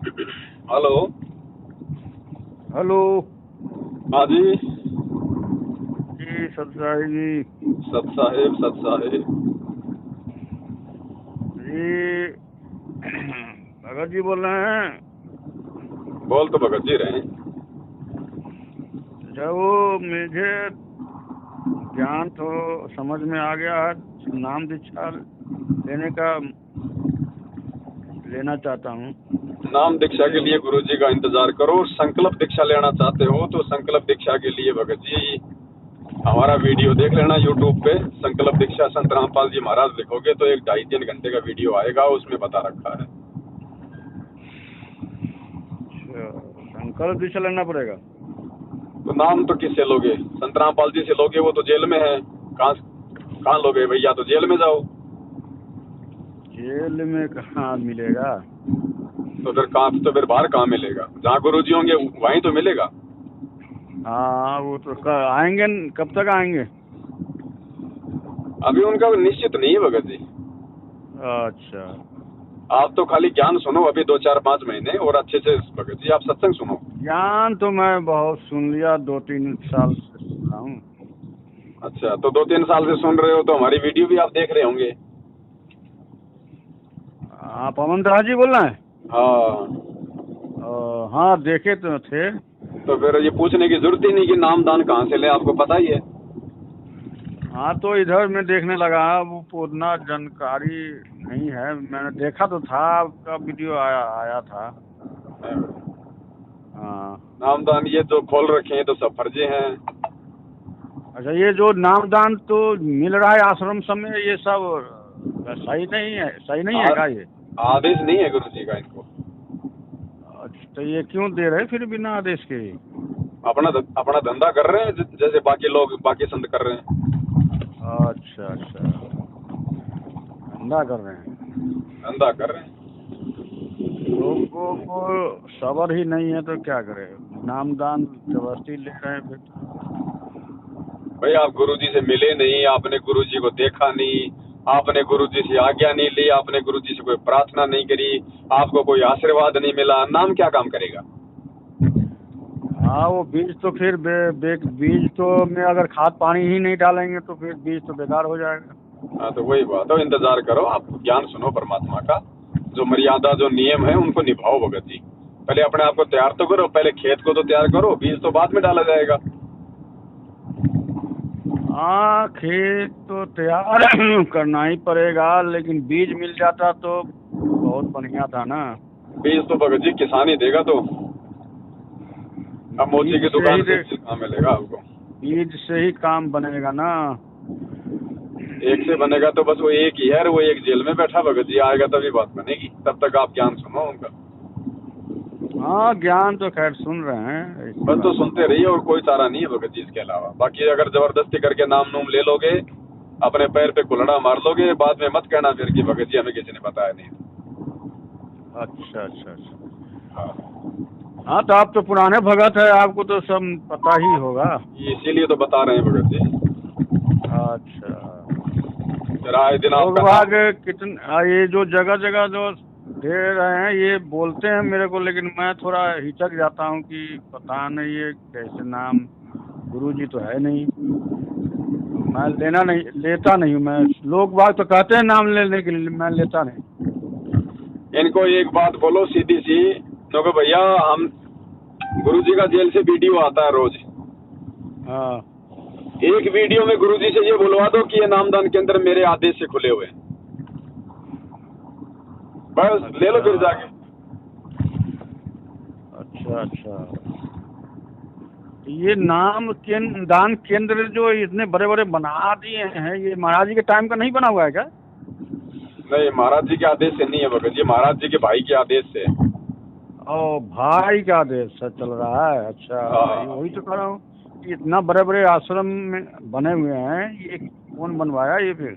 Hello. Hello हाँ जी। जी सतसाई जी। सत साहेब, सत साहेब। जी भगत जी बोल रहे हैं। बोल तो भगत जी रहे हैं। जो वो मुझे ज्ञान तो समझ में आ गया है, नाम दीक्षा लेना चाहता हूँ। नाम दीक्षा के लिए गुरु जी का इंतजार करो। संकल्प दीक्षा लेना चाहते हो तो संकल्प दीक्षा के लिए भगत जी हमारा वीडियो देख लेना यूट्यूब पे। संकल्प दीक्षा संत रामपाल जी महाराज लिखोगे तो 1-2.5-3 घंटे का वीडियो आएगा, उसमें बता रखा है। अच्छा, संकल्प दीक्षा लेना पड़ेगा। तो नाम तो किससे लोगे? संत रामपाल जी से लोगे, वो तो जेल में है। कहाँ कहाँ लोगे भैया? तो जेल में जाओ। जेल में कहाँ मिलेगा? तो फिर कहाँ? तो फिर बाहर कहाँ मिलेगा? जहाँ गुरु जी होंगे वहीं तो मिलेगा। हाँ वो तो आएंगे, कब तक आएंगे? अभी उनका निश्चित नहीं है भगत जी। अच्छा, आप तो खाली ज्ञान सुनो अभी 2-4-5 महीने, और अच्छे से भगत जी आप सत्संग सुनो। ज्ञान तो मैं बहुत सुन लिया, 2-3 साल से सुन रहा हूँ। अच्छा, तो 2-3 साल से सुन रहे हो तो हमारी वीडियो भी आप देख रहे होंगे। आप अमन राज जी बोल रहे हैं? हाँ। हाँ देखे तो थे। तो फिर ये पूछने की जरूरत ही नहीं कि नाम दान कहाँ से ले, आपको पता ही है। हाँ तो इधर मैं देखने लगा, वो उतना जानकारी नहीं है। मैंने देखा तो था, आपका वीडियो आया आया था। हाँ। नाम दान ये जो खोल रखे हैं तो सब फर्जे हैं। अच्छा, ये जो नामदान तो मिल रहा है आश्रम सब में, ये सब सही नहीं है आ- क्या ये? आदेश नहीं है गुरु जी का इनको। अच्छा, तो ये क्यों दे रहे हैं फिर बिना आदेश के? अपना धंधा कर रहे हैं जैसे बाकी लोग बाकी संत कर रहे हैं। अच्छा अच्छा, धंधा कर रहे हैं। धंधा कर रहे हैं। लोगों को सबर ही नहीं है तो क्या करे, नामदान जबरदस्ती ले रहे हैं फिर। भाई आप गुरु जी से मिले नहीं, आपने गुरु जी को देखा नहीं, आपने गुरु जी से आज्ञा नहीं ली, आपने गुरु जी से कोई प्रार्थना नहीं करी, आपको कोई आशीर्वाद नहीं मिला, नाम क्या काम करेगा? हाँ वो बीज तो फिर बीज तो में अगर खाद पानी ही नहीं डालेंगे तो फिर बीज तो बेकार हो जाएगा। हाँ तो वही बात है, इंतजार करो, आप ज्ञान सुनो परमात्मा का। जो मर्यादा जो नियम है उनको निभाओ भगत जी। पहले अपने आप को तैयार तो करो, पहले खेत को तो तैयार करो, बीज तो बाद में डाला जाएगा। हाँ खेत तो तैयार करना ही पड़ेगा, लेकिन बीज मिल जाता तो बहुत बढ़िया था ना। बीज तो भगत जी किसान ही देगा। तो अब मोची की बीज से दुकान ही से बीज कहाँ मिलेगा आपको? बीज से ही काम बनेगा ना। एक से बनेगा तो बस वो एक ही है, और वो एक जेल में बैठा भगत जी, आएगा तभी बात बनेगी। तब तक आप ज्ञान सुनो उनका। हाँ ज्ञान तो खैर सुन रहे हैं, ऐसी बस तो बात सुनते रहिए, और कोई चारा नहीं है भगत जी इसके अलावा। बाकी अगर जबरदस्ती करके नाम नूम ले लोगे, अपने पैर पे कुल्हड़ा मार लोगे, बाद में मत कहना फिर कि भगत जी हमें किसी ने बताया नहीं। अच्छा अच्छा अच्छा। हाँ, हाँ तो आप तो पुराने भगत है, आपको तो सब पता ही होगा। इसीलिए तो बता रहे हैं भगत जी। अच्छा, फिर आए दिन लोग आपका बाग नाम। ये जो जगह जगह जो दे रहे हैं ये बोलते हैं मेरे को, लेकिन मैं थोड़ा हिचक जाता हूँ कि पता नहीं ये कैसे नाम, गुरु जी तो है नहीं, तो मैं लेता नहीं हूँ। मैं लोग बाग तो कहते हैं नाम लेने के लिए, मैं लेता नहीं। इनको एक बात बोलो सीधी सी, क्योंकि भैया हम गुरु जी का जेल से वीडियो आता है रोज। हाँ एक वीडियो में गुरु जी से ये बुलवा दो कि ये नामदान केंद्र मेरे आदेश से खुले हुए हैं, बस ले लो फिर अच्छा जाके। अच्छा अच्छा। ये दान केंद्र जो इतने बड़े बड़े बना दिए हैं, ये महाराज जी के टाइम का नहीं बना हुआ है क्या? नहीं, महाराज जी के आदेश से नहीं है भगत जी, महाराज जी के भाई के आदेश से है। ओ भाई का आदेश से चल रहा है। अच्छा, ये हाँ। वही तो कह रहा हूँ कि इतना बड़े बड़े आश्रम में बने हुए हैं, ये कौन बनवाया ये फिर?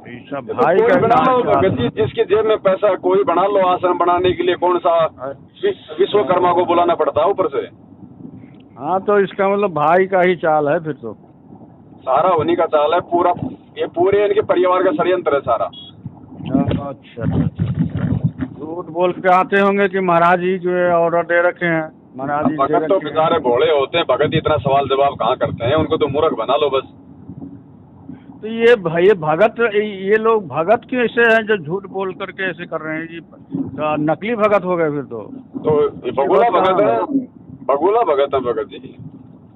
ये सब ये तो भाई कोई का बना लो चाल भगत है। जी, जिसकी जेब में पैसा कोई बना लो आश्रम बनाने के लिए। कौन सा अच्छा, विश्वकर्मा को बुलाना पड़ता है ऊपर से? हाँ तो इसका मतलब भाई का ही चाल है फिर तो। सारा उन्हीं का चाल है पूरा। ये पूरे इनके परिवार का षड्यंत्र है सारा। अच्छा अच्छा अच्छा। तो झूठ बोल के आते होंगे कि महाराज जी जो है ऑर्डर दे रखे हैं, महाराज जी दे भगत तो रखे हैं। बेचारे भोले होते हैं, भगत इतना सवाल जवाब कहाँ करते हैं, उनको तो मूर्ख बना लो बस। तो ये भगत, ये लोग भगत क्यों ऐसे हैं जो झूठ बोल करके ऐसे कर रहे हैं जी? तो नकली भगत हो गए फिर तो। ये बगुला भगत है, बगुला भगत है भगत जी।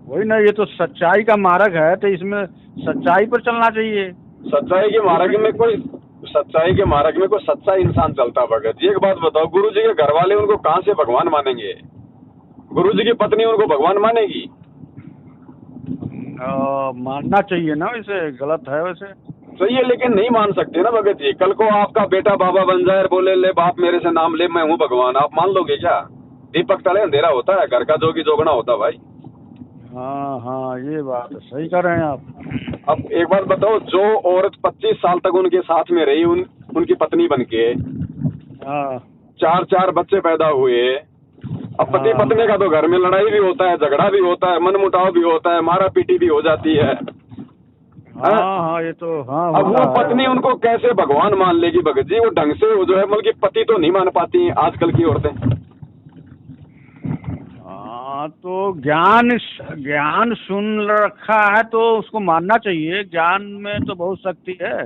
वही ना, ये तो सच्चाई का मार्ग है, तो इसमें सच्चाई पर चलना चाहिए। सच्चाई के मार्ग में कोई सच्चा इंसान चलता भगत जी। एक बात बताओ, गुरु जी के घर वाले उनको कहाँ से भगवान मानेंगे? गुरु जी की पत्नी उनको भगवान मानेगी? मानना चाहिए ना, वैसे गलत है वैसे। सही है, लेकिन नहीं मान सकते ना भगत जी। कल को आपका बेटा बाबा बन जाए और बोले ले बाप मेरे से नाम ले, मैं हूँ भगवान, आप मान लोगे क्या? दीपक तले अंधेरा होता है, घर का जोगी जोगना होता भाई। हाँ हाँ, ये बात सही कर रहे हैं आप। अब एक बात बताओ, जो औरत 25 साल तक उनके साथ में रही, उनकी पत्नी बन के, हाँ 4 बच्चे पैदा हुए। अब पति हाँ। पत्नी का तो घर में लड़ाई भी होता है, झगड़ा भी होता है, मनमुटाव भी होता है, मारा पीटी भी हो जाती है। हाँ हाँ, ये तो हाँ अब वो होता है। पत्नी उनको कैसे भगवान मान लेगी भगत जी? वो ढंग से वो जो है बल्कि पति तो नहीं मान पाती आजकल की औरतें। हाँ, तो ज्ञान सुन रखा है तो उसको मानना चाहिए। ज्ञान में तो बहुत शक्ति है।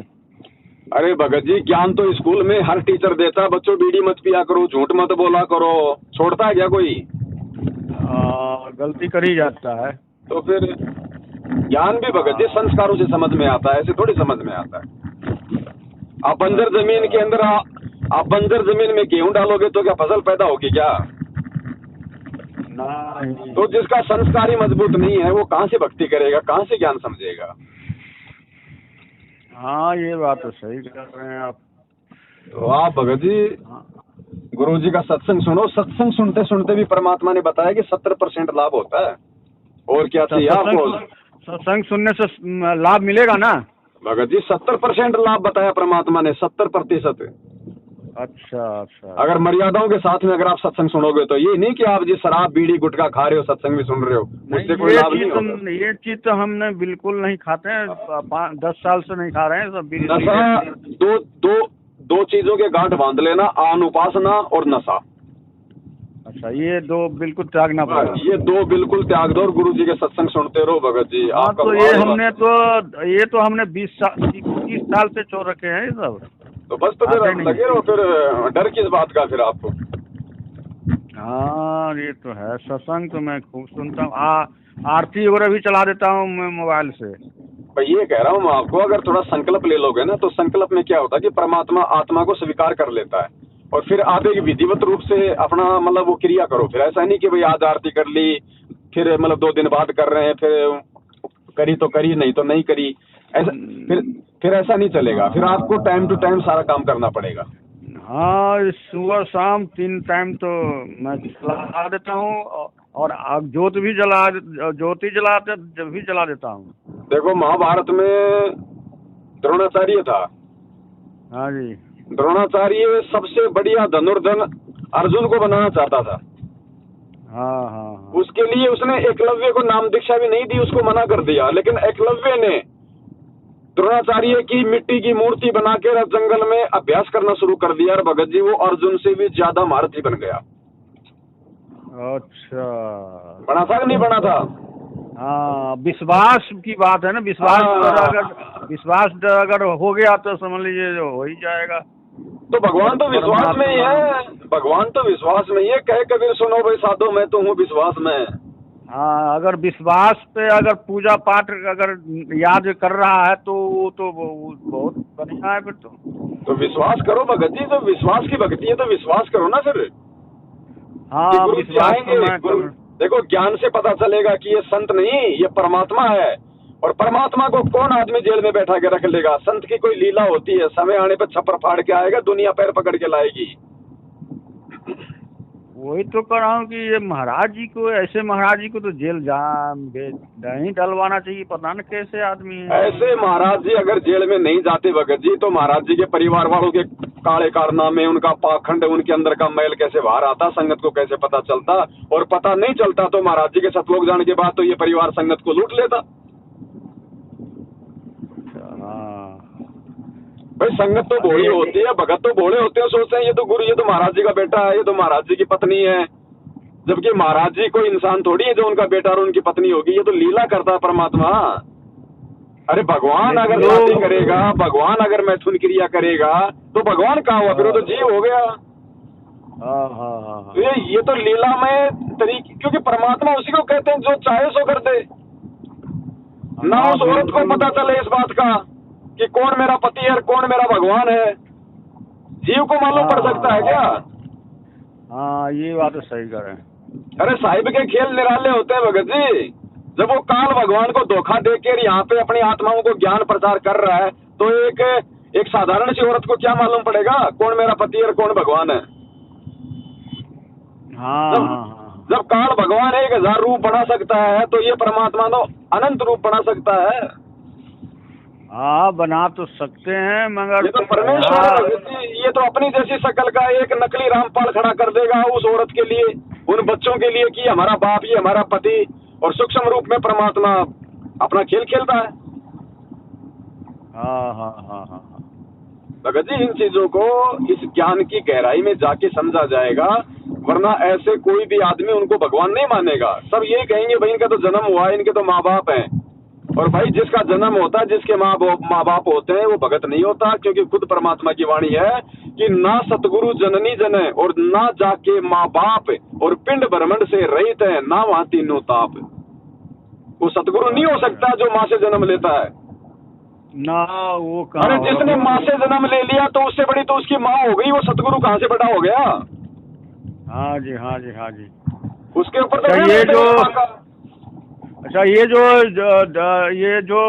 अरे भगत जी, ज्ञान तो स्कूल में हर टीचर देता है, बच्चों बीड़ी मत पिया करो, झूठ मत बोला करो, छोड़ता है क्या कोई? गलती कर ही जाता है। तो फिर ज्ञान भी भगत जी संस्कारों से समझ में आता है, ऐसे थोड़ी समझ में आता है। आप बंजर जमीन के अंदर आप बंजर जमीन में गेहूं डालोगे तो क्या फसल पैदा होगी क्या? नहीं। तो जिसका संस्कार ही मजबूत नहीं है वो कहाँ से भक्ति करेगा, कहाँ से ज्ञान समझेगा? हाँ, ये बात तो सही कर रहे हैं आप। तो आप भगत जी गुरु जी का सत्संग सुनो। सत्संग सुनते सुनते भी परमात्मा ने बताया कि 70% लाभ होता है। और क्या चाहिए आपको? सत्संग सुनने से लाभ मिलेगा ना भगत जी? 70% लाभ बताया परमात्मा ने, 70%। अच्छा। अगर मर्यादाओं के साथ में अगर आप सत्संग सुनोगे तो ये नहीं कि आप जी शराब बीड़ी गुटखा खा रहे हो, सत्संग भी सुन रहे हो, उससे कोई लाभ नहीं होगा। ये चीज तो हमने बिल्कुल नहीं खाते हैं, 10 साल से नहीं खा रहे हैं सब बीड़ी। नशा, दो चीजों के गांठ बांध लेना, अनुपासना और नशा। अच्छा, ये दो बिल्कुल त्यागना पड़ेगा। ये दो बिल्कुल त्याग दो और गुरु जी के सत्संग सुनते रहो भगत जी। आपका तो ये हमने 20 साल से छोड़ रखे हैं ये सब। तो बस तो फिर लगे रहो, फिर डर किस बात का फिर आपको? हाँ, ये तो है। सत्संग तो मैं खूब सुनता हूँ, आरती वगैरह भी चला देता हूँ मैं मोबाइल से। भाई ये कह रहा हूँ मैं आपको, अगर थोड़ा संकल्प ले लोगे ना तो संकल्प में क्या होता है कि परमात्मा आत्मा को स्वीकार कर लेता है और फिर आप एक विधिवत रूप से अपना मतलब वो क्रिया करो। फिर ऐसा नहीं कि भाई आज आरती कर ली, फिर मतलब 2 दिन बाद कर रहे हैं, फिर करी तो करी, नहीं तो नहीं करी, ऐसा फिर ऐसा नहीं चलेगा। फिर आपको टाइम टू टाइम सारा काम करना पड़ेगा। हाँ, सुबह शाम 3 टाइम तो मैं जला देता हूँ और ज्योति भी जला देता हूँ। देखो महाभारत में द्रोणाचार्य था। हाँ जी। द्रोणाचार्य सबसे बढ़िया धनुर्धर अर्जुन को बनाना चाहता था। हाँ। उसके लिए उसने एकलव्य को नाम दीक्षा भी नहीं दी, उसको मना कर दिया। लेकिन एकलव्य ने द्रोणाचार्य की मिट्टी की मूर्ति बना के जंगल में अभ्यास करना शुरू कर दिया और भगत जी वो अर्जुन से भी ज्यादा महारथी बन गया। अच्छा, बना था कि नहीं बना था? हाँ, विश्वास की बात है ना। विश्वास अगर हो गया तो समझ लीजिए जो हो ही जाएगा। तो भगवान तो विश्वास में ही है, भगवान तो विश्वास में ही है। कहे कबीर सुनो भाई साधो, मैं तो हूँ विश्वास में। हाँ, अगर विश्वास पे अगर पूजा पाठ अगर याद कर रहा है तो वो तो बहुत बढ़िया है फिर तो विश्वास करो भगत जी। तो विश्वास की भक्ति है तो विश्वास करो ना फिर। हाँ, विश्वास देखो ज्ञान से पता चलेगा कि ये संत नहीं, ये परमात्मा है। और परमात्मा को कौन आदमी जेल में बैठा के रख लेगा? संत की कोई लीला होती है, समय आने पर छप्पर फाड़ के आएगा, दुनिया पैर पकड़ के लाएगी। वही तो कह रहा हूँ कि ये महाराज जी को, ऐसे महाराज जी को तो जेल नहीं डलवाना चाहिए। पता न कैसे आदमी है ऐसे महाराज जी अगर जेल में नहीं जाते भगत जी तो महाराज जी के परिवार वालों के काले कारनामे, उनका पाखंड, उनके अंदर का मैल कैसे बाहर आता, संगत को कैसे पता चलता? और पता नहीं चलता तो महाराज जी के सतलोक जाने के बाद तो ये परिवार संगत को लूट लेता। भाई संगत तो भोली होती है, भगत तो भोले होते हैं, सोचते हैं ये तो गुरु, ये तो महाराज जी का बेटा है, ये तो महाराज जी की पत्नी है। जबकि महाराज जी कोई इंसान थोड़ी है जो उनका बेटा और उनकी पत्नी होगी, ये तो लीला करता है परमात्मा। अरे भगवान अगर शादी करेगा, भगवान अगर मैथुन क्रिया करेगा तो भगवान कहाँ हुआ, फिर वो तो जीव हो गया। तो ये तो लीलामय तरीके, क्योंकि परमात्मा उसी को कहते हैं जो चाहे सो कर दे। ना उस औरत को पता चले इस बात का कि कौन मेरा पति है और कौन मेरा भगवान है, जीव को मालूम पड़ सकता है क्या? हाँ, ये बात तो सही कर रहे हैं। अरे साहिब के खेल निराले होते हैं भगत जी। जब वो काल भगवान को धोखा देकर यहाँ पे अपनी आत्माओं को ज्ञान प्रचार कर रहा है, तो एक साधारण सी औरत को क्या मालूम पड़ेगा कौन मेरा पति है और कौन भगवान है? जब काल भगवान 1000 रूप बना सकता है, तो ये परमात्मा तो अनंत रूप बना सकता है। हाँ, बना तो सकते हैं, मगर ये तो परमेश्वर, ये तो अपनी जैसी शक्ल का एक नकली रामपाल खड़ा कर देगा उस औरत के लिए, उन बच्चों के लिए कि हमारा बाप, ये हमारा पति, और सूक्ष्म रूप में परमात्मा अपना खेल खेलता है। हाँ। भगत जी, इन चीजों को इस ज्ञान की गहराई में जाके समझा जाएगा, वरना ऐसे कोई भी आदमी उनको भगवान नहीं मानेगा। सब यही कहेंगे भाई इनका तो जन्म हुआ है, इनके तो माँ बाप हैं। और भाई जिसका जन्म होता है, जिसके माँ बाप होते हैं, वो भगत नहीं होता, क्योंकि खुद परमात्मा की वाणी है कि ना सतगुरु जननी जने और ना जाके माँ बाप और पिंड ब्रह्मंड से रहित है, ना वहां तीनों ताप। वो सतगुरु नहीं हो सकता जो माँ से जन्म लेता है ना, वो कहाँ। अरे जिसने माँ से जन्म ले लिया तो उससे बड़ी तो उसकी माँ हो गई, वो सतगुरु कहाँ से बड़ा हो गया? हाँ जी। उसके ऊपर तो ये जो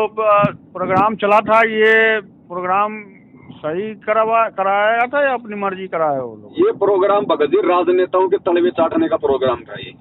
प्रोग्राम चला था, ये प्रोग्राम सही कराया था या अपनी मर्जी कराया वो लोग? ये प्रोग्राम भगत जी राजनेताओं के तलवे चाटने का प्रोग्राम था ये।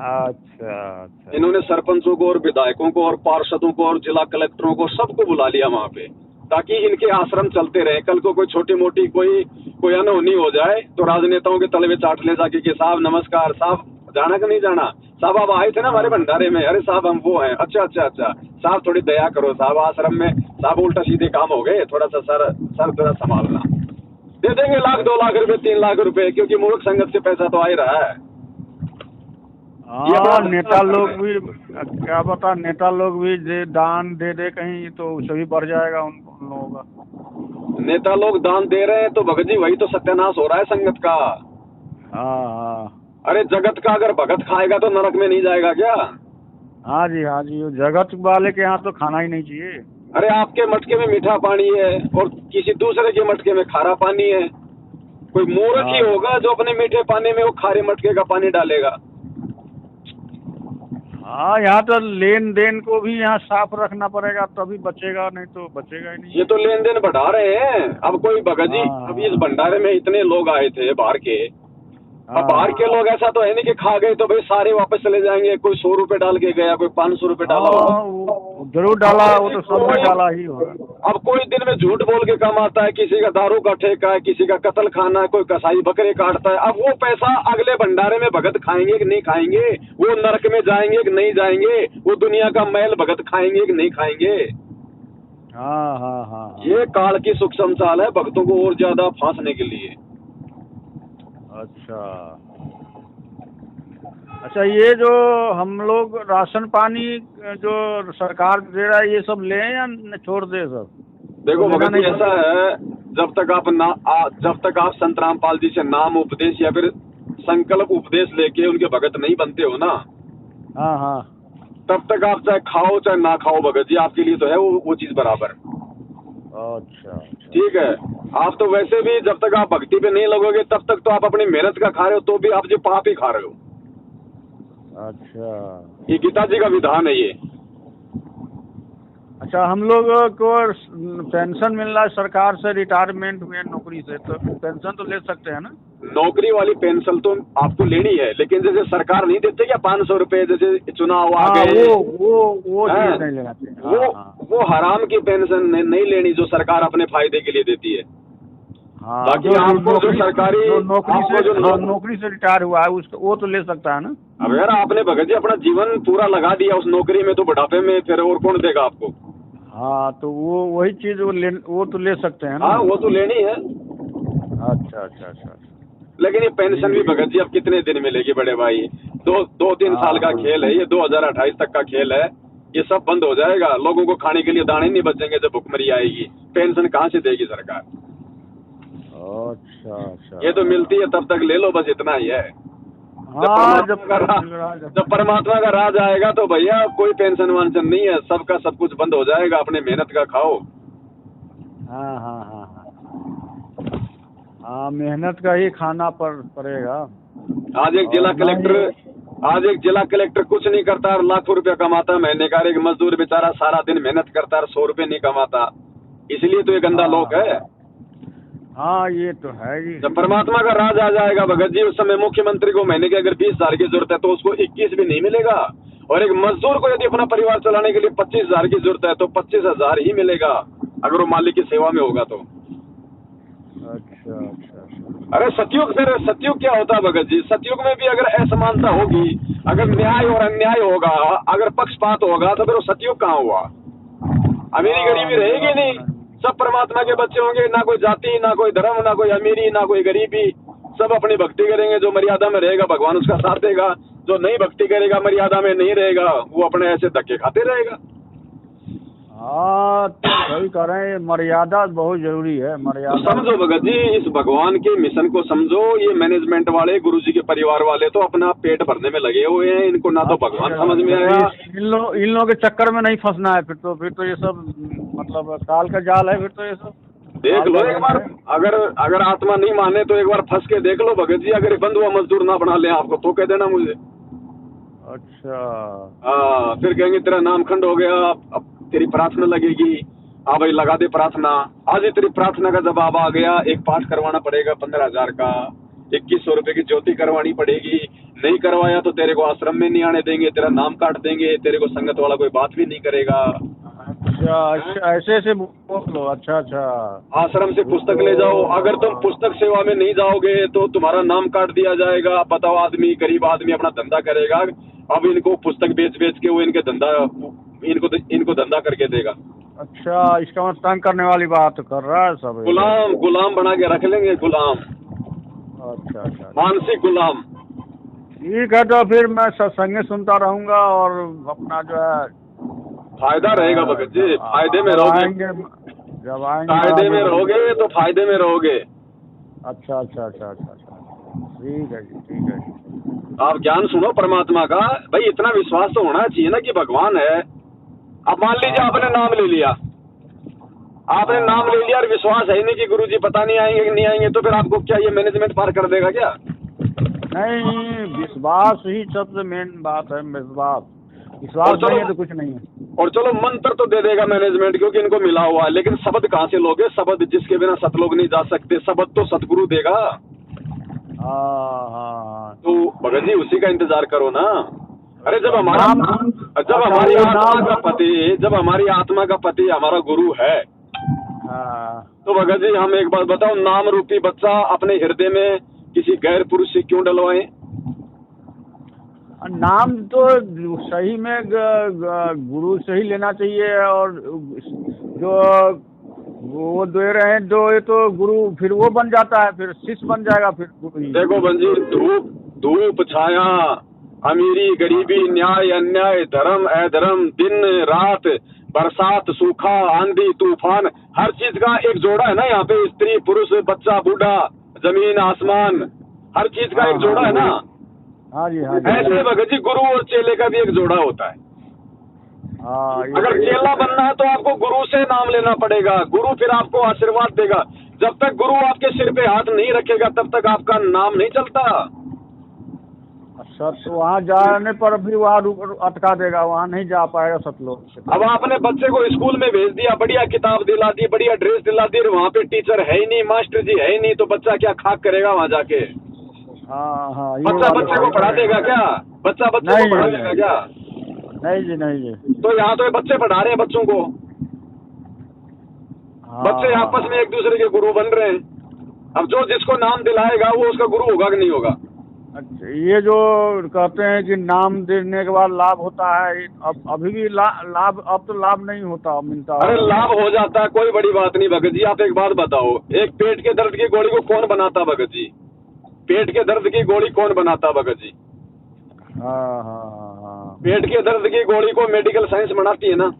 अच्छा। इन्होंने सरपंचों को और विधायकों को और पार्षदों को और जिला कलेक्टरों को सबको बुला लिया वहाँ पे, ताकि इनके आश्रम चलते रहे। कल को कोई छोटी मोटी कोई अनहोनी हो जाए तो राजनेताओं के तलवे चाट ले जाके कि साहब नमस्कार, साहब जाना कि नहीं जाना, साहब आप आए थे ना हमारे भंडारे में, अरे साहब हम वो हैं, अच्छा साहब थोड़ी दया करो साहब, आश्रम में साहब उल्टा सीधे काम हो गए, थोड़ा सा सर थोड़ा संभालना। दे देंगे 1 लाख 2 लाख रुपए 3 लाख रुपए, क्योंकि मूर्ख संगत से पैसा तो आ ही रहा है। हाँ, नेता लोग भी क्या बता, नेता लोग भी दान दे कहीं तो उसे भी बढ़ जाएगा उन लोगों का। नेता लोग दान दे रहे हैं तो भगत जी वही तो सत्यानाश हो रहा है संगत का। हाँ। अरे जगत का अगर भगत खाएगा तो नरक में नहीं जाएगा क्या? हाँ जी, जगत वाले के यहाँ तो खाना ही नहीं चाहिए। अरे आपके मटके में मीठा पानी है और किसी दूसरे के मटके में खारा पानी है। कोई मूर्ख ही होगा जो अपने मीठे पानी में वो खारे मटके का पानी डालेगा। हाँ, यहाँ तो लेन देन को भी यहाँ साफ रखना पड़ेगा, तभी बचेगा, नहीं तो बचेगा ही नहीं। ये तो लेन देन बढ़ा रहे हैं। अब कोई भगत जी, अभी इस भंडारे में इतने लोग आए थे बाहर के, अब बाहर के लोग ऐसा तो है नहीं कि खा गए तो भाई सारे वापस चले जाएंगे। कोई 100 रुपए डाल के गया, कोई 500 रुपए डाला होगा, जरूर डाला, वो तो सब में डाला ही होगा। अब कोई दिन में झूठ बोल के कमाता है, किसी का दारू का ठेका है, किसी का कत्ल खाना है, कोई कसाई बकरे काटता है। अब वो पैसा अगले भंडारे में भगत खाएंगे कि नहीं खाएंगे, वो नरक में जाएंगे कि नहीं जाएंगे, वो दुनिया का मैल भगत खाएंगे कि नहीं खाएंगे। हाँ। ये काल की सूक्ष्म चाल है भक्तों को और ज्यादा फांसने के लिए। अच्छा, ये जो हम लोग राशन पानी जो सरकार दे रहा है, ये सब लें या छोड़ दे सब? देखो भगत जी, ऐसा है, जब तक आप संत रामपाल जी से नाम उपदेश या फिर संकल्प उपदेश लेके उनके भगत नहीं बनते हो ना, हाँ, तब तक आप चाहे खाओ चाहे ना खाओ भगत जी, आपके लिए तो है वो चीज बराबर। अच्छा। ठीक है, आप तो वैसे भी जब तक आप भक्ति पे नहीं लगोगे तब तक तो आप अपनी मेहनत का खा रहे हो, तो भी आप जो पाप ही खा रहे हो। अच्छा, ये गीता जी का विधान है ये। अच्छा, हम लोग को पेंशन मिल रहा है सरकार से, रिटायरमेंट हुए नौकरी से, तो पेंशन तो ले सकते हैं ना? नौकरी वाली पेंशन तो आपको लेनी है, लेकिन जैसे सरकार नहीं देते क्या 500 रुपए, जैसे चुनाव आ गए, वो नहीं लेना चाहिए। वो हराम की पेंशन नहीं लेनी जो सरकार अपने फायदे के लिए देती है। बाकी आपको जो सरकारी नौकरी से रिटायर हुआ है उसको, वो तो ले सकता है ना? अब यार आपने भगत जी अपना जीवन पूरा लगा दिया उस नौकरी में, तो बुढ़ापे में फिर और कौन देगा आपको? हाँ तो वो वही चीज वो तो ले सकते हैं ना। हाँ वो तो लेनी है, अच्छा अच्छा अच्छा। लेकिन ये पेंशन भी भगत जी अब कितने दिन मिलेगी बड़े भाई? 2-3 साल का खेल है ये, 2028 तक का खेल है। ये सब बंद हो जाएगा, लोगों को खाने के लिए दाने नहीं बचेंगे जब भुखमरी आएगी। पेंशन कहाँ से देगी सरकार? अच्छा अच्छा। ये तो मिलती है तब तक ले लो, बस इतना ही है। हाँ जब परमात्मा का राज आएगा तो भैया कोई पेंशन वांशन नहीं है, सबका सब कुछ बंद हो जाएगा, अपने मेहनत का खाओ। हाँ हाँ हाँ हाँ हाँ, मेहनत का ही खाना पड़ेगा। आज एक जिला कलेक्टर कुछ नहीं करता और लाखों रुपया कमाता है महीने का। एक मजदूर बेचारा सारा दिन मेहनत करता है और 100 रुपये नहीं कमाता। इसलिए तो ये गंदा लोग है। हाँ ये तो है ही। जब परमात्मा का राज आ जाएगा भगत जी, उस समय मुख्यमंत्री को महीने के अगर 20,000 की जरूरत है तो उसको 21 भी नहीं मिलेगा, और एक मजदूर को यदि अपना परिवार चलाने के लिए 25,000 की जरूरत है तो 25,000 ही मिलेगा, अगर वो मालिक की सेवा में होगा तो। अच्छा अच्छा। अरे सतयुग क्या होता है भगत जी? सतयुग में भी अगर असमानता होगी, अगर न्याय और अन्याय होगा, अगर पक्षपात होगा, तो फिर वो सतयुग कहाँ हुआ? अमीरी गरीबी रहेगी नहीं, सब परमात्मा के बच्चे होंगे, ना कोई जाति, ना कोई धर्म, ना कोई अमीरी, ना कोई गरीबी, सब अपनी भक्ति करेंगे। जो मर्यादा में रहेगा भगवान उसका साथ देगा, जो नहीं भक्ति करेगा, मर्यादा में नहीं रहेगा, वो अपने ऐसे धक्के खाते रहेगा। हाँ तो सही कह रहे हैं, मर्यादा बहुत जरूरी है। मर्यादा तो समझो भगत जी, इस भगवान के मिशन को समझो। ये मैनेजमेंट वाले, गुरुजी के परिवार वाले तो अपना पेट भरने में लगे हुए हैं, इनको ना तो भगवान समझ में आया। इन लोगों के चक्कर में नहीं फंसना है। फिर तो ये सब मतलब काल का जाल है। फिर तो ये सब देख लो एक बार, अगर आत्मा नहीं माने तो एक बार फंस के देख लो भगत जी। अगर बंद हुआ मजदूर ना बना ले आपको तो कह देना मुझे। अच्छा हाँ, फिर कहेंगे तेरा नाम खंड हो गया, अब तेरी प्रार्थना लगेगी। हाँ भाई लगा दे प्रार्थना। आज ही तेरी प्रार्थना का जवाब आ गया, एक पाठ करवाना पड़ेगा 15,000 का, 2100 रुपए की ज्योति करवानी पड़ेगी। नहीं करवाया तो तेरे को आश्रम में नहीं आने देंगे, तेरा नाम काट देंगे, तेरे को संगत वाला कोई बात भी नहीं करेगा। अच्छा ऐसे बोल लो। अच्छा अच्छा। आश्रम से पुस्तक ले जाओ, अगर तुम पुस्तक सेवा में नहीं जाओगे तो तुम्हारा नाम काट दिया जाएगा। बताओ, आदमी गरीब आदमी अपना धंधा करेगा, अब इनको पुस्तक बेच के वो इनको धंधा करके देगा। अच्छा, इसका मतलब तंग करने वाली बात कर रहा है सब। गुलाम बना के रख लेंगे, गुलाम। अच्छा अच्छा, मानसिक गुलाम। ठीक है, तो फिर मैं सत्संग सुनता रहूंगा और अपना जो है फायदा रहेगा भगत जी। फायदे में रहोगे, जब आएंगे फायदे में रहोगे तो फायदे में रहोगे। अच्छा अच्छा अच्छा अच्छा अच्छा, ठीक है जी, ठीक है जी। आप ज्ञान सुनो परमात्मा का। भाई इतना विश्वास तो होना चाहिए ना कि भगवान है। अब मान लीजिए आपने नाम ले लिया, और विश्वास है नहीं कि गुरुजी पता नहीं आएंगे कि नहीं आएंगे, तो फिर आपको क्या ये मैनेजमेंट पार कर देगा क्या? नहीं, विश्वास ही सबसे मेन बात है। विश्वास नहीं है तो कुछ नहीं है। और चलो मंत्र तो दे देगा मैनेजमेंट, क्योंकि इनको मिला हुआ है, लेकिन शब्द कहाँ से लोगे? शब्द जिसके बिना सतलोग नहीं जा सकते, शब्द तो सतगुरु देगा। हाँ, तो भगत जी उसी का इंतजार करो ना। अरे जब हमारी आत्मा का पति हमारा गुरु है, तो भगत जी हम एक बात बताओ, नाम रूपी बच्चा अपने हृदय में किसी गैर पुरुष से क्यों डलवाएं? नाम तो सही में गुरु से ही लेना चाहिए, और जो वो दे रहे हैं जो, ये तो गुरु फिर वो बन जाता है, फिर शिष्य बन जाएगा फिर गुरु ही। देखो बंजी, धूप छाया, अमीरी गरीबी, न्याय अन्याय, धर्म अधर्म, दिन रात, बरसात सूखा, आंधी तूफान, हर चीज का एक जोड़ा है ना यहाँ पे। स्त्री पुरुष, बच्चा बूढ़ा, जमीन आसमान, हर चीज का एक जोड़ा है ना। हाँ जी, हाँ जी। ऐसे भगत जी गुरु और चेले का भी एक जोड़ा होता है। अगर चेला बनना है तो आपको गुरु से नाम लेना पड़ेगा, गुरु फिर आपको आशीर्वाद देगा। जब तक गुरु आपके सिर पे हाथ नहीं रखेगा तब तक आपका नाम नहीं चलता। अच्छा, तो वहाँ जाने पर भी वहाँ अटका देगा, वहाँ नहीं जा पाएगा सतलोक। अब आपने बच्चे को स्कूल में भेज दिया, बढ़िया किताब दिला दी, बढ़िया ड्रेस दिला दी, वहाँ पे टीचर है ही नहीं, मास्टर जी है ही नहीं, तो बच्चा क्या खाक करेगा वहाँ जाके? हाँ, बच्चा बच्चे को पढ़ा देगा क्या? बच्चा बच्चे को पढ़ा देगा क्या? नहीं जी, नहीं जी। तो यहाँ तो ये बच्चे पढ़ा रहे हैं बच्चों को। बच्चे आपस में एक दूसरे के गुरु बन रहे हैं। अब जो जिसको नाम दिलाएगा वो उसका गुरु होगा कि नहीं होगा? अच्छा, ये जो कहते हैं कि नाम देने के बाद लाभ होता है, अब अभी भी लाभ, अब तो लाभ नहीं होता, मिलता अरे होगा। लाभ हो जाता है, कोई बड़ी बात नहीं भगत जी। आप एक बात बताओ, एक पेट के दर्द की गोली को कौन बनाता भगत जी? पेट के दर्द की गोली कौन बनाता भगत जी? हाँ हाँ हाँ पेट के दर्द की गोली को मेडिकल साइंस बनाती है ना।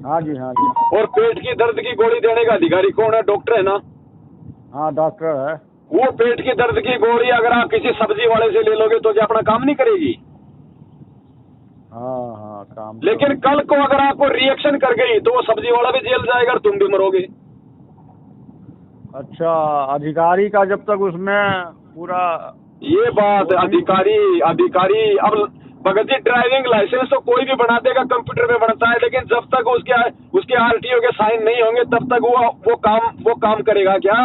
हाँ जी, हाँ जी। और पेट की दर्द की गोली देने का अधिकारी कौन है? डॉक्टर है ना। हाँ, डॉक्टर है। वो पेट की दर्द की गोली अगर आप किसी सब्जी वाले से ले लोगे तो क्या अपना काम नहीं करेगी? हाँ हाँ, काम। लेकिन कल को अगर आपको रिएक्शन कर गई तो वो सब्जी वाला भी जेल जाएगा और तुम भी मरोगे। अच्छा, अधिकारी का जब तक उसमें पूरा। ये बात अधिकारी अब भगत जी, ड्राइविंग लाइसेंस तो कोई भी बना देगा, कंप्यूटर में बनता है, लेकिन जब तक उसके आरटीओ के साइन नहीं होंगे तब तक वो काम करेगा क्या?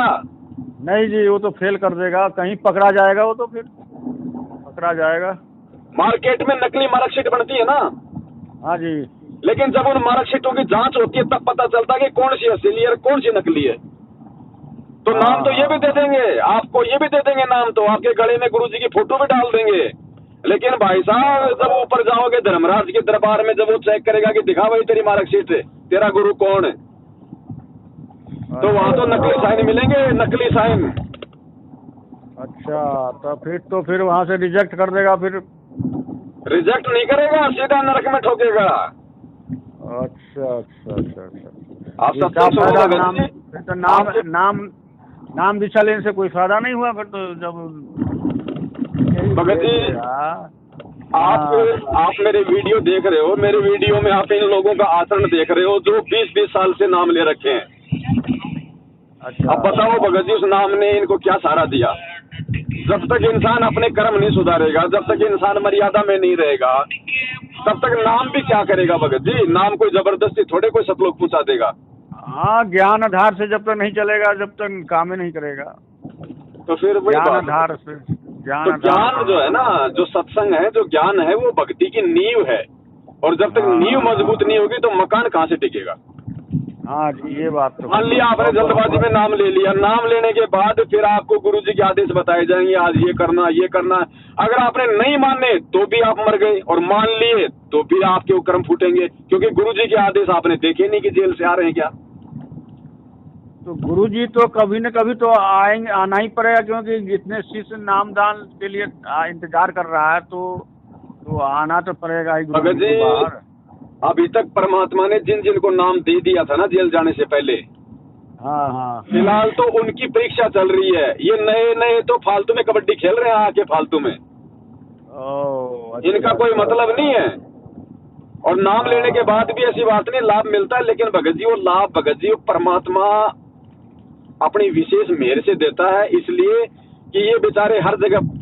नहीं जी, वो तो फेल कर देगा, कहीं पकड़ा जाएगा, वो तो फिर पकड़ा जाएगा। मार्केट में नकली मार्कशीट बनती है ना। हाँ जी। लेकिन जब उन मार्कशीटों की जांच होती है तब पता चलता है कि कौन सी असली है और कौन सी नकली है। तो नाम तो ये भी दे देंगे आपको, ये भी दे देंगे नाम, तो आपके गले में गुरुजी की फोटो भी डाल देंगे। लेकिन भाई साहब, जब ऊपर जाओगे धर्मराज के दरबार में, जब वो चेक करेगा कि दिखा भाई तेरी मार्कशीट, तेरा गुरु कौन है, तो वहां तो नकली साइन मिलेंगे, नकली साइन। अच्छा, तो फिर वहाँ से रिजेक्ट कर देगा फिर? रिजेक्ट नहीं करेगा, सीधा नरक में ठोकेगा। अच्छा अच्छा अच्छा अच्छा। आप सब तो नाम दीक्षा लेने से कोई फायदा नहीं हुआ फिर तो? जब भगत जी, आप मेरे वीडियो देख रहे हो, मेरे वीडियो में आप इन लोगों का आचरण देख रहे हो जो 20-20 साल से नाम ले रखे हैं। अच्छा, अब बताओ भगत जी, उस नाम ने इनको क्या सहारा दिया? जब तक इंसान अपने कर्म नहीं सुधारेगा, जब तक इंसान मर्यादा में नहीं रहेगा, तब तक नाम भी क्या करेगा भगत जी? नाम कोई जबरदस्ती थोड़े कोई सतलोक पहुंचा देगा। हाँ, ज्ञान आधार से जब तक नहीं चलेगा, जब तक काम ही नहीं करेगा। तो फिर वही ज्ञान बात, आधार से तो ज्ञान जो है ना, जो सत्संग है, जो ज्ञान है, वो भक्ति की नींव है। और जब तक नींव मजबूत नहीं होगी तो मकान कहाँ से टिकेगा? हाँ जी, ये बात तो। मान लिया आपने जल्दबाजी में नाम ले लिया, नाम लेने के बाद फिर आपको गुरुजी के आदेश बताए जाएंगे, आज ये करना, ये करना। अगर आपने नहीं माने तो भी आप मर गए, और मान लिए तो भी आपके कर्म फूटेंगे, क्योंकि गुरुजी के आदेश आपने देखे नहीं कि जेल से आ रहे हैं क्या। तो गुरुजी तो कभी न कभी तो आएंगे, आना ही पड़ेगा, क्योंकि जितने शिष्य नामदान के लिए इंतजार कर रहा है, तो आना तो पड़ेगा ही भगत जी। बाहर। अभी तक परमात्मा ने जिन जिनको नाम दे दिया था ना जेल जाने से पहले, हाँ हाँ, फिलहाल तो उनकी परीक्षा चल रही है। ये नए नए तो फालतू में कबड्डी खेल रहे हैं आके, फालतू में। अच्छा, इनका कोई मतलब नहीं है। और नाम लेने के बाद भी ऐसी बात नहीं, लाभ मिलता है, लेकिन भगत जी वो लाभ, भगत जी वो परमात्मा अपनी विशेष मेहर से देता है, इसलिए कि ये बेचारे हर जगह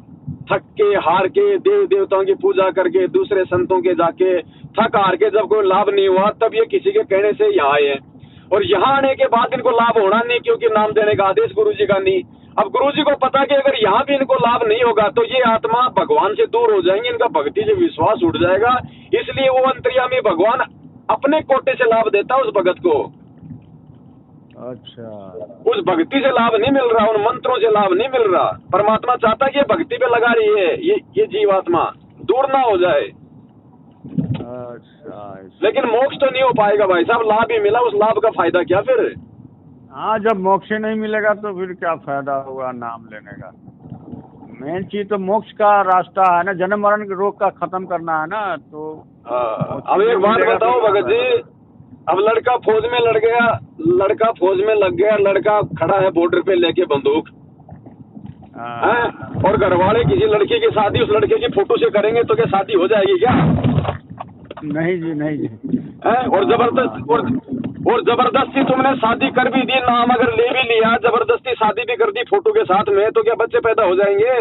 थक के हार के, देव देवताओं की पूजा करके, दूसरे संतों के जाके थक हार के जब कोई लाभ नहीं हुआ, तब ये किसी के कहने से यहाँ आए हैं। और यहाँ आने के बाद इनको लाभ होना नहीं, क्योंकि नाम देने का आदेश गुरुजी का नहीं। अब गुरुजी को पता कि अगर यहाँ भी इनको लाभ नहीं होगा तो ये आत्मा भगवान से दूर हो जाएंगे, इनका भक्ति से विश्वास उठ जाएगा। इसलिए वो अंतर्यामी भगवान अपने कोटे से लाभ देता है उस भगत को। अच्छा, उस भक्ति से लाभ नहीं मिल रहा, उन मंत्रों से लाभ नहीं मिल रहा। परमात्मा चाहता है कि ये भक्ति पे लगा रही है, ये जीवात्मा दूर ना हो जाए। अच्छा, लेकिन मोक्ष तो नहीं हो पाएगा भाई साहब, लाभ ही मिला, उस लाभ का फायदा क्या फिर? हाँ, जब मोक्ष नहीं मिलेगा तो फिर क्या फायदा होगा नाम लेने का? मेन चीज तो मोक्ष का रास्ता है ना, जन्म मरण के रोग का खत्म करना है ना। तो अब एक बात बताओ भगत जी, अब लड़का फौज में लग गया, लड़का खड़ा है बॉर्डर पे लेके बंदूक, हैं? और घर वाले किसी लड़की की शादी उस लड़के की फोटो से करेंगे तो क्या शादी हो जाएगी क्या? नहीं जी, नहीं जी। हैं? और जबरदस्ती तुमने शादी कर भी दी, नाम अगर ले भी लिया, जबरदस्ती शादी भी कर दी फोटो के साथ में, तो क्या बच्चे पैदा हो जाएंगे?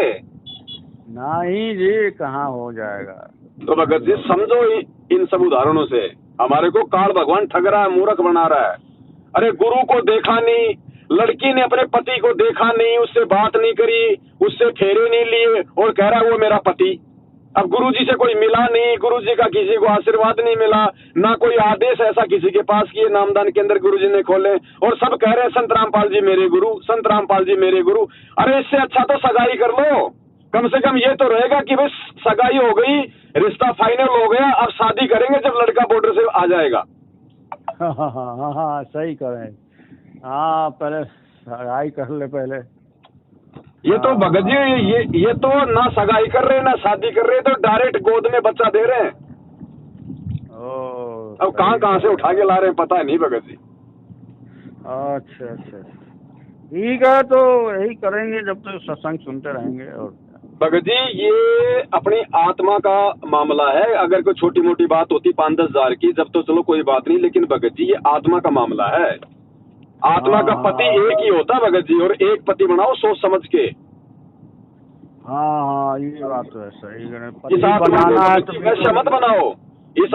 नहीं जी, कहाँ हो जाएगा। तो भगत जी समझो इन सब उदाहरणों से हमारे को काल भगवान ठग रहा है, मूर्ख बना रहा है। अरे गुरु को देखा नहीं, लड़की ने अपने पति को देखा नहीं, उससे बात नहीं करी, उससे फेरे नहीं लिए, और कह रहा है वो मेरा पति। अब गुरुजी से कोई मिला नहीं, गुरुजी का किसी को आशीर्वाद नहीं मिला, ना कोई आदेश ऐसा किसी के पास किए नामदान के अंदर गुरुजी ने खोले, और सब कह रहे हैं संत रामपाल जी मेरे गुरु, संत रामपाल जी मेरे गुरु। अरे इससे अच्छा तो सगाई कर लो, कम से कम ये तो रहेगा कि भाई सगाई हो गई, रिश्ता फाइनल हो गया, अब शादी करेंगे जब लड़का बॉर्डर से आ जाएगा। हाँ, सही करें। हाँ, पहले सगाई कर ले पहले। ये तो भगत जी ये तो ना सगाई कर रहे ना शादी कर रहे, तो डायरेक्ट गोद में बच्चा दे रहे हैं। अब कहाँ से उठा के ला रहे हैं पता नहीं भगत जी। अच्छा अच्छा, ठीक है, तो यही करेंगे जब तक सत्संग सुनते रहेंगे। और भगत जी ये अपनी आत्मा का मामला है। अगर कोई छोटी मोटी बात होती 5-10 हजार की जब तो चलो कोई बात नहीं, लेकिन भगत जी ये आत्मा का मामला है। आत्मा का पति एक ही होता भगत जी, और एक पति बनाओ सोच समझ के। हाँ, ये बात तो है, सही है। इस आत्मा को वैश्य मत बनाओ, इस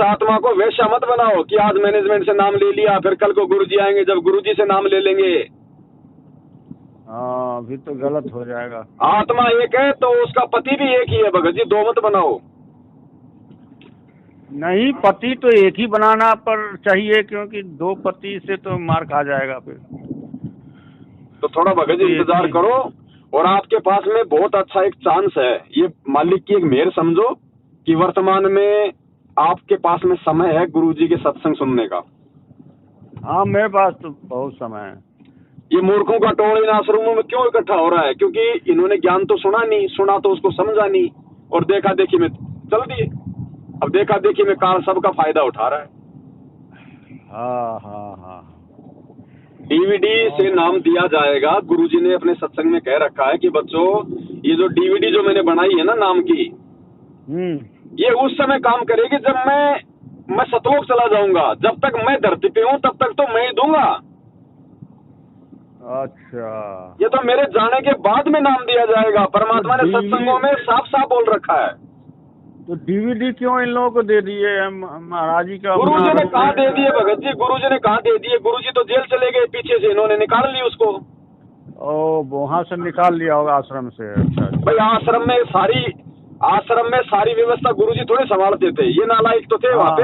आत्मा को वैश्य मत बनाओ कि आज मैनेजमेंट से नाम ले लिया, फिर कल को गुरुजी आएंगे जब गुरुजी से नाम ले लेंगे। हाँ, अभी तो गलत हो जाएगा। आत्मा एक है तो उसका पति भी एक ही है भगत जी, दो मत बनाओ। नहीं, पति तो एक ही बनाना पर चाहिए, क्योंकि दो पति से तो मार खा जाएगा फिर। तो थोड़ा भगत जी इंतजार करो, और आपके पास में बहुत अच्छा एक चांस है। ये मालिक की एक मेहर समझो कि वर्तमान में आपके पास में समय है गुरुजी के सत्संग सुनने का। हाँ, मेरे पास तो बहुत समय है। ये मूर्खों का टोल इन आश्रमों में क्यों इकट्ठा हो रहा है? क्योंकि इन्होंने ज्ञान तो सुना नहीं, सुना तो उसको समझा नहीं, और देखा देखी में चल दिए। अब देखा देखी में काल सबका फायदा उठा रहा है। हाँ, डीवीडी से नाम दिया जाएगा। गुरुजी ने अपने सत्संग में कह रखा है कि बच्चों ये जो डीवीडी जो मैंने बनाई है ना नाम की, ये उस समय काम करेगी जब मैं सतलोक चला जाऊंगा। जब तक मैं धरती पे हूँ तब तक तो मैं ही दूंगा। अच्छा, ये तो मेरे जाने के बाद में नाम दिया जाएगा। परमात्मा ने सत्संगों में साफ साफ बोल रखा है। तो डीवीडी क्यों इन लोगों को दे दिए? महाराज जी का गुरुजी ने कहा दे दिए भगत जी, गुरुजी ने कहा दे दिए। गुरुजी तो जेल चले गए, पीछे से इन्होंने निकाल ली उसको। ओ, वहाँ से निकाल लिया होगा आश्रम से। अच्छा भाई आश्रम में सारी व्यवस्था गुरुजी थोड़े संभालते थे, ये नालायक तो थे वहाँ पे।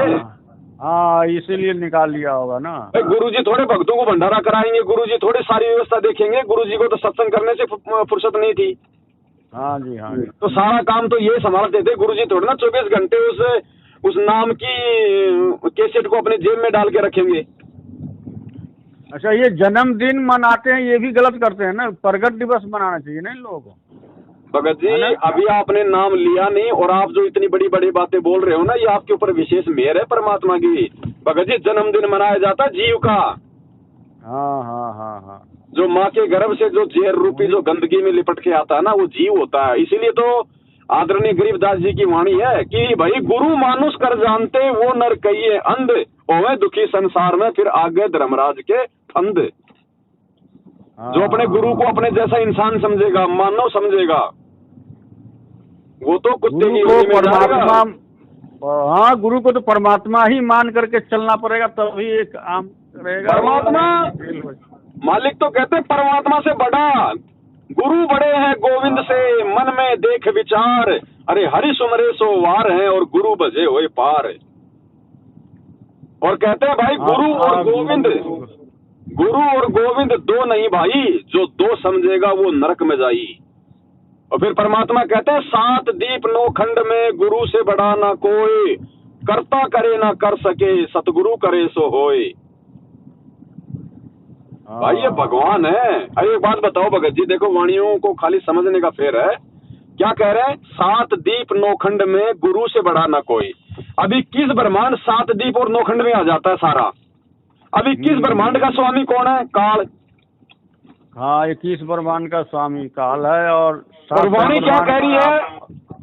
हाँ, इसीलिए निकाल लिया होगा ना। भाई गुरुजी थोड़े भक्तों को भंडारा कराएंगे, गुरुजी थोड़ी सारी व्यवस्था देखेंगे। गुरुजी को तो सत्संग करने से फुर्सत नहीं थी। हाँ जी, हाँ जी। तो सारा काम तो ये संभालते थे। गुरुजी थोड़ी ना 24 घंटे उस नाम की कैसेट को अपने जेब में डाल के रखेंगे। अच्छा, ये जन्मदिन मनाते हैं, ये भी गलत करते हैं ना। प्रगट दिवस मनाना चाहिए ना इन लोगों को। भगत जी अभी आपने नाम लिया नहीं, और आप जो इतनी बड़ी बड़ी बातें बोल रहे हो ना, ये आपके ऊपर विशेष मेहर है परमात्मा की। भगत जी जन्मदिन मनाया जाता जीव का। हाँ। जो माँ के गर्भ से जो जहर रूपी जो गंदगी में लिपट के आता है ना, वो जीव होता है। इसीलिए तो आदरणीय गरीबदास जी की वाणी है कि भाई गुरु मानुष कर जानते वो नर कहिए अंध, होवे दुखी संसार में फिर आगे धर्मराज के फंद। जो अपने गुरु को अपने जैसा इंसान समझेगा, मानव समझेगा, वो तो कुत्ते की योनि में जाएगा। हाँ, गुरु को तो परमात्मा ही मान करके चलना पड़ेगा, तभी एक आम रहेगा। परमात्मा मालिक तो कहते हैं परमात्मा से बड़ा गुरु बड़े हैं गोविंद से, मन में देख विचार, अरे हरि सुमरे सो वार है और गुरु बजे हुए पार। और कहते हैं भाई गुरु और गोविंद दो नहीं भाई, जो दो समझेगा वो नरक में जाई। और फिर परमात्मा कहते हैं 7 दीप 9 खंड में गुरु से बड़ा ना कोई, करता करे ना कर सके सतगुरु करे सो होए। भाई ये भगवान है। अरे एक बात बताओ भगत जी, देखो वाणियों को खाली समझने का फेर है। क्या कह रहे हैं? 7 दीप 9 खंड में गुरु से बड़ा ना कोई। अभी किस ब्रह्मांड 7 दीप और 9 खंड में आ जाता है सारा? अभी किस ब्रह्मांड का स्वामी कौन है? काल। हाँ, 21 ब्रह्मांड का स्वामी काल है। और वाणी क्या कह रही है?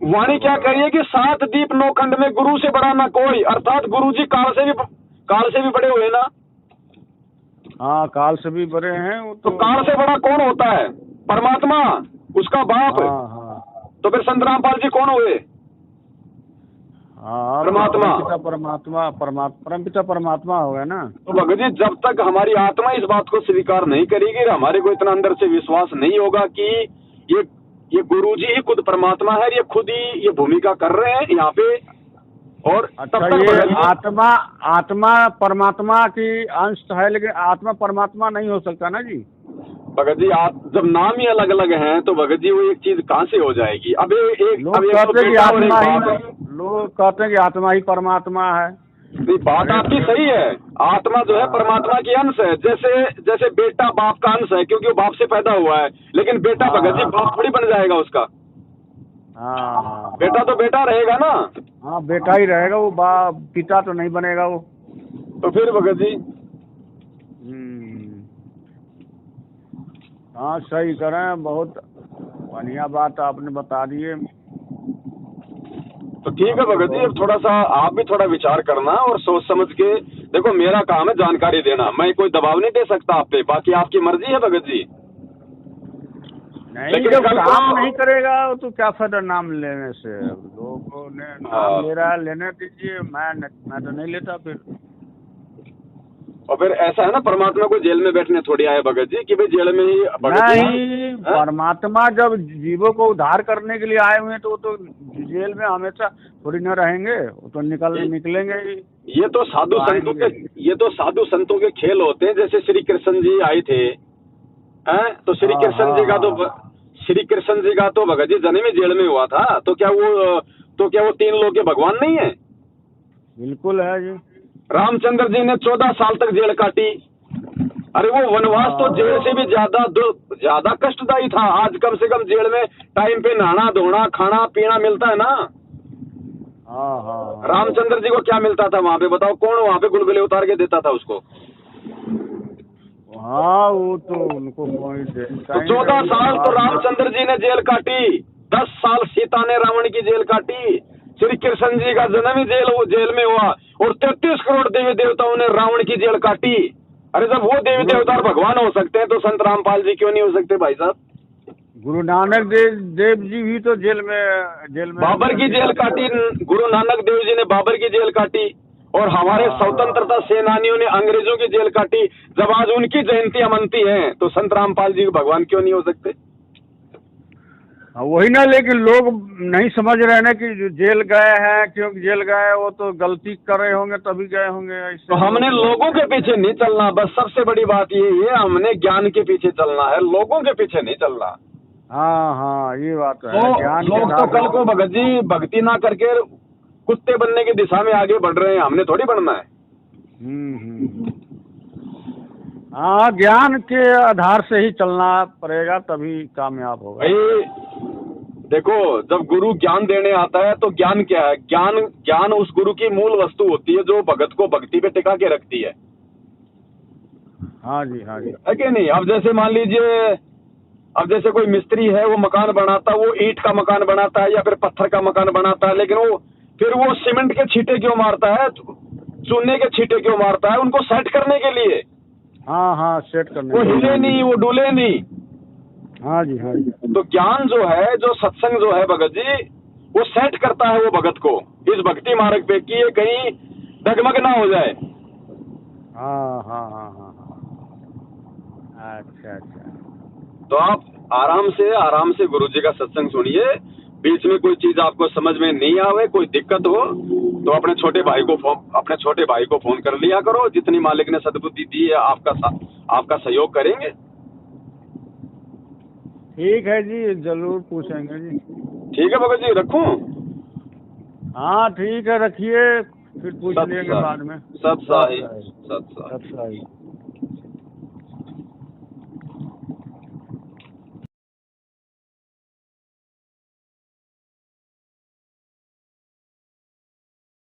वाणी क्या कह रही है कि 7 दीप 9 खंड में गुरु से बड़ा ना कोई, अर्थात गुरु जी काल से भी बड़े हुए ना। हाँ, काल से भी बड़े हैं वो तो काल से बड़ा कौन होता है? परमात्मा, उसका बाप। हाँ। तो फिर संत रामपाल जी कौन हुए? हाँ, परमात्मा। परमपिता परमात्मा हो गया ना। तो भगत जी जब तक हमारी आत्मा इस बात को स्वीकार नहीं करेगी, हमारे को इतना अंदर से विश्वास नहीं होगा कि ये गुरुजी ही खुद परमात्मा है, ये खुद ही ये भूमिका कर रहे हैं यहाँ पे। और अच्छा, ये आत्मा परमात्मा की अंश है, लेकिन आत्मा परमात्मा नहीं हो सकता ना जी। भगत जी आप जब नाम ही अलग अलग हैं तो भगत जी वो एक चीज कहाँ से हो जाएगी? अब लोग कहते हैं कि बेटा और एक आत्मा बाप है। ही, लोग कहते हैं कि आत्मा ही परमात्मा है। नहीं, बात आपकी सही है। आत्मा जो है परमात्मा की अंश है। जैसे जैसे बेटा बाप का अंश है क्योंकि वो बाप से पैदा हुआ है, लेकिन बेटा भगत जी बाप थोड़ी बन जाएगा उसका। हाँ बेटा तो बेटा रहेगा ना। हाँ, बेटा ही रहेगा वो, बाप पिता तो नहीं बनेगा वो। तो फिर भगत जी हाँ, सही करें, बहुत बढ़िया बात आपने बता दिए। तो ठीक है भगत जी, अब थोड़ा सा आप भी थोड़ा विचार करना और सोच समझ के देखो। मेरा काम है जानकारी देना, मैं कोई दबाव नहीं दे सकता आप पे, बाकी आपकी मर्जी है भगत जी। नहीं, लेकिन जब कल काम को नहीं करेगा तो क्या फायदा नाम लेने से? लोगों ने नाम ले रहा है, लेने दीजिए, मैं तो नहीं लेता फिर। और फिर ऐसा है ना, परमात्मा को जेल में बैठने थोड़ी आए भगत जी कि भाई जेल में ही भगत जी। नहीं, परमात्मा जब जीवों को उद्धार करने के लिए आए हुए हैं तो वो तो जेल में हमेशा थोड़ी न रहेंगे, वो तो निकलेंगे ही। ये तो साधु संतों के, ये तो साधु संतों के खेल होते हैं। जैसे श्री कृष्ण जी आए थे, हैं? तो श्री कृष्ण जी का तो भगत जी जन्म ही जेल में हुआ था। तो क्या वो 3 लोग के भगवान नहीं है? बिल्कुल है जी। रामचंद्र जी ने 14 साल तक जेल काटी। अरे वो वनवास तो जेल से भी ज्यादा कष्टदायी था। आज कम से कम जेल में टाइम पे नहाना धोना खाना पीना मिलता है ना। हाँ। रामचंद्र जी को क्या मिलता था वहां पे? बताओ, कौन वहां पे गुलगुले उतार के देता था उसको? हाँ, वो तो उनको कोई तो 14 साल तो रामचंद्र जी ने जेल काटी, 10 साल सीता ने रावण की जेल काटी। श्री कृष्ण जी का जन्म ही जेल में हुआ और 33 करोड़ देवी देवताओं ने रावण की जेल काटी। अरे जब वो देवी देवता भगवान हो सकते हैं तो संत रामपाल जी क्यों नहीं हो सकते भाई साहब? गुरु नानक देव जी भी तो जेल में बाबर की जेल काटी। गुरु नानक देव जी ने बाबर की जेल काटी और हमारे स्वतंत्रता सेनानियों ने अंग्रेजों की जेल काटी। जब आज उनकी जयंतियां मनती हैं तो संत रामपाल जी भगवान क्यों नहीं हो सकते? वही ना, लेकिन लोग नहीं समझ रहे ना कि जो जेल गए हैं, क्योंकि जेल गए वो तो गलती कर रहे होंगे तभी गए होंगे। तो हमने लोगों के पीछे नहीं चलना, बस सबसे बड़ी बात ये है, हमने ज्ञान के पीछे चलना है, लोगों के पीछे नहीं चलना। हाँ, ये बात है। ज्ञान लोग तो कल को भगत जी भक्ति ना करके कुत्ते बनने की दिशा में आगे बढ़ रहे हैं, हमने थोड़ी बढ़ना है। हाँ, ज्ञान के आधार से ही चलना पड़ेगा, तभी कामयाब होगा। भाई देखो, जब गुरु ज्ञान देने आता है तो ज्ञान क्या है? ज्ञान उस गुरु की मूल वस्तु होती है जो भगत को भक्ति पे टिका के रखती है। हाँ जी है कि नहीं? अब जैसे मान लीजिए, अब जैसे कोई मिस्त्री है, वो मकान बनाता है, वो ईंट का मकान बनाता है या फिर पत्थर का मकान बनाता है, लेकिन वो सीमेंट के छींटे क्यों मारता है, चूने के छींटे क्यों मारता है? उनको सेट करने के लिए। हाँ, सेट करने। वो हिले नहीं, वो डूले नहीं। हाँ जी। तो ज्ञान जो है, जो सत्संग जो है भगत जी, वो सेट करता है वो भगत को इस भक्ति मार्ग पे कि ये कहीं डगमग ना हो जाए। हाँ। अच्छा। तो आप आराम से गुरु जी का सत्संग सुनिए। बीच में कोई चीज आपको समझ में नहीं आवे, कोई दिक्कत हो तो अपने छोटे भाई को फोन कर लिया करो। जितनी मालिक ने सद्बुद्धि दी है आपका सहयोग करेंगे। ठीक है जी, जरूर पूछेंगे जी। ठीक है भगत जी, रखूं? हाँ ठीक है, रखिए, फिर पूछ लेंगे बाद में। सत साई।